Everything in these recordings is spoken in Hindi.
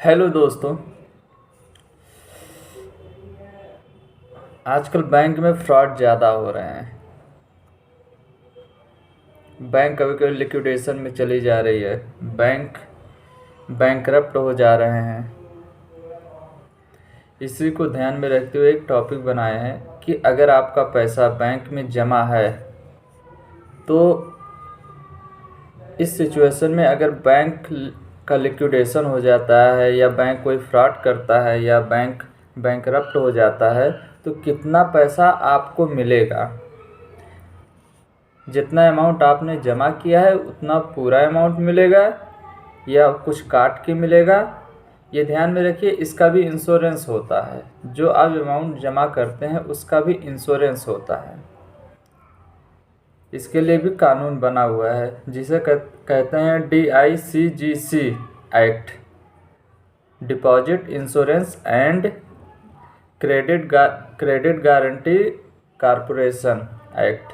हेलो दोस्तों। आजकल बैंक में फ्रॉड ज़्यादा हो रहे हैं। बैंक कभी कभी लिक्विडेशन में चली जा रही है। बैंक बैंकरप्ट हो जा रहे हैं। इसी को ध्यान में रखते हुए एक टॉपिक बनाए हैं कि अगर आपका पैसा बैंक में जमा है तो इस सिचुएशन में अगर बैंक का लिक्विडेशन हो जाता है या बैंक कोई फ्रॉड करता है या बैंक बैंकरप्ट हो जाता है तो कितना पैसा आपको मिलेगा। जितना अमाउंट आपने जमा किया है उतना पूरा अमाउंट मिलेगा या कुछ काट के मिलेगा, ये ध्यान में रखिए। इसका भी इंश्योरेंस होता है। जो आप अमाउंट जमा करते हैं उसका भी इंश्योरेंस होता है। इसके लिए भी कानून बना हुआ है जिसे कहते हैं DICGC act, deposit insurance and credit guarantee corporation act.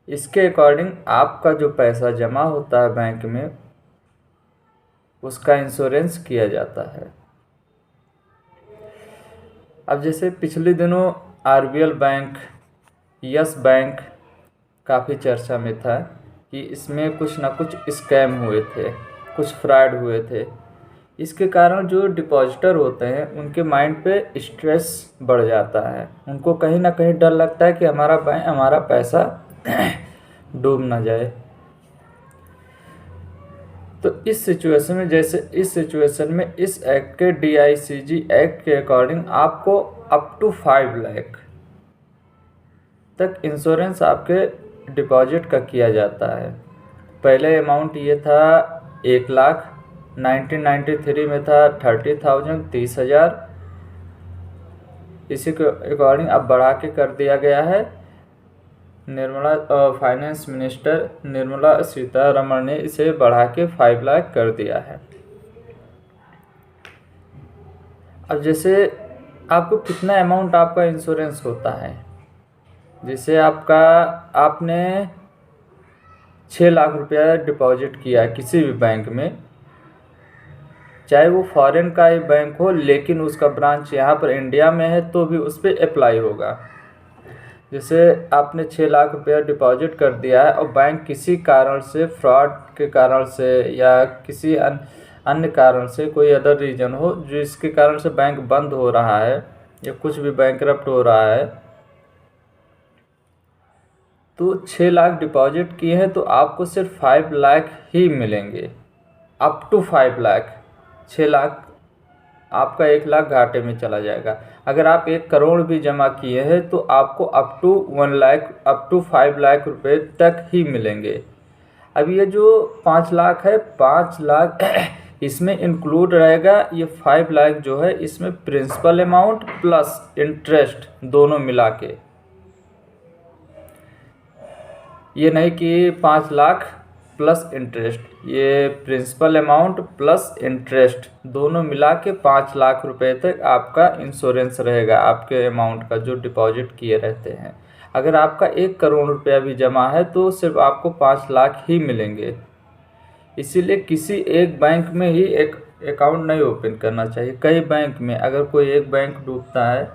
इसके अकॉर्डिंग आपका जो पैसा जमा होता है बैंक में उसका इंश्योरेंस किया जाता है। अब जैसे पिछले दिनों RBL बैंक, यस बैंक काफ़ी चर्चा में था कि इसमें कुछ ना कुछ स्कैम हुए थे, कुछ फ्रॉड हुए थे। इसके कारण जो डिपॉजिटर होते हैं उनके माइंड पे स्ट्रेस बढ़ जाता है। उनको कहीं ना कहीं डर लगता है कि हमारा पैसा डूब ना जाए। तो इस सिचुएशन में इस एक्ट के DICG एक्ट के अकॉर्डिंग आपको अप टू 5 लाख तक इंश्योरेंस आपके डिपॉजिट का किया जाता है। पहले अमाउंट ये था 1 लाख, 1993 में था 30,000, 30,000। इसी के अकॉर्डिंग अब बढ़ा के कर दिया गया है। फाइनेंस मिनिस्टर निर्मला सीतारमण ने इसे बढ़ा के 5 लाख कर दिया है। अब जैसे आपको कितना अमाउंट आपका इंश्योरेंस होता है, जैसे आपने 6 लाख रुपया डिपॉजिट किया है किसी भी बैंक में, चाहे वो फॉरेन का ही बैंक हो लेकिन उसका ब्रांच यहाँ पर इंडिया में है तो भी उस पर अप्लाई होगा। जैसे आपने 6 लाख रुपया डिपॉजिट कर दिया है और बैंक किसी कारण से, फ्रॉड के कारण से या किसी अन्य कारण से, कोई अदर रीज़न हो जिसके कारण से बैंक बंद हो रहा है या कुछ भी बैंकरप्ट हो रहा है, तो 6 लाख डिपॉजिट किए हैं तो आपको सिर्फ 5 लाख ही मिलेंगे। Up to 5 lakh. 6 लाख आपका 1 लाख घाटे में चला जाएगा। अगर आप 1 करोड़ भी जमा किए हैं तो आपको अप टू 5 लाख रुपए तक ही मिलेंगे। अब ये जो 5 लाख है, 5 लाख इसमें इंक्लूड रहेगा। ये 5 लाख जो है इसमें प्रिंसिपल अमाउंट प्लस इंटरेस्ट दोनों मिला के, ये नहीं कि 5 लाख प्लस इंटरेस्ट, ये प्रिंसिपल अमाउंट प्लस इंटरेस्ट दोनों मिला के 5 लाख रुपए तक आपका इंश्योरेंस रहेगा आपके अमाउंट का जो डिपॉजिट किए रहते हैं। अगर आपका 1 करोड़ रुपया भी जमा है तो सिर्फ आपको 5 लाख ही मिलेंगे। इसीलिए किसी एक बैंक में ही एक अकाउंट नहीं ओपन करना चाहिए। कई बैंक में, अगर कोई एक बैंक डूबता है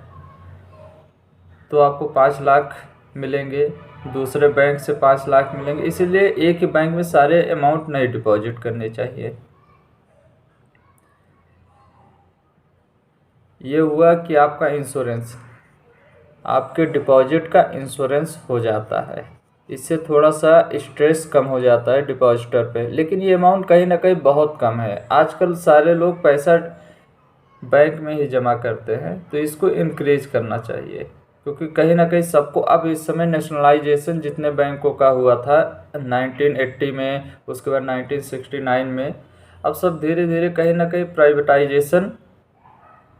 तो आपको 5 लाख मिलेंगे, दूसरे बैंक से 5 लाख मिलेंगे। इसीलिए एक ही बैंक में सारे अमाउंट नहीं डिपॉजिट करने चाहिए। ये हुआ कि आपका इंश्योरेंस, आपके डिपॉजिट का इंश्योरेंस हो जाता है। इससे थोड़ा सा स्ट्रेस कम हो जाता है डिपॉजिटर पे। लेकिन ये अमाउंट कहीं ना कहीं बहुत कम है। आजकल सारे लोग पैसा बैंक में ही जमा करते हैं, तो इसको इंक्रीज करना चाहिए। क्योंकि कहीं ना कहीं सबको अब इस समय नेशनलाइजेशन जितने बैंकों का हुआ था 1980 में, उसके बाद 1969 में, अब सब धीरे धीरे कहीं ना कहीं प्राइवेटाइजेशन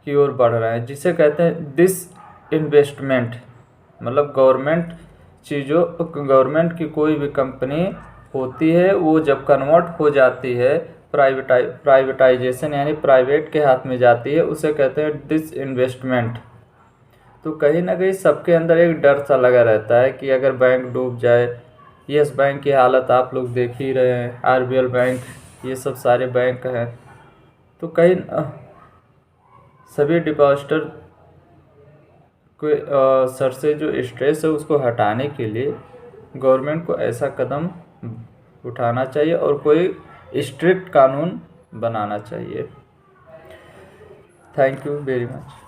की ओर बढ़ रहे हैं, जिसे कहते हैं डिस इन्वेस्टमेंट। मतलब गवर्नमेंट की कोई भी कंपनी होती है वो जब कन्वर्ट हो जाती है प्राइवेटाइजेशन यानी प्राइवेट के हाथ में जाती है, उसे कहते हैं डिस इन्वेस्टमेंट। तो कहीं ना कहीं सबके अंदर एक डर सा लगा रहता है कि अगर बैंक डूब जाए। यस बैंक की हालत आप लोग देख ही रहे हैं, RBL बैंक, ये सब सारे बैंक हैं। तो कहीं सभी डिपॉजिटर को सर से जो स्ट्रेस है उसको हटाने के लिए गवर्नमेंट को ऐसा कदम उठाना चाहिए और कोई स्ट्रिक्ट कानून बनाना चाहिए। Thank you very much.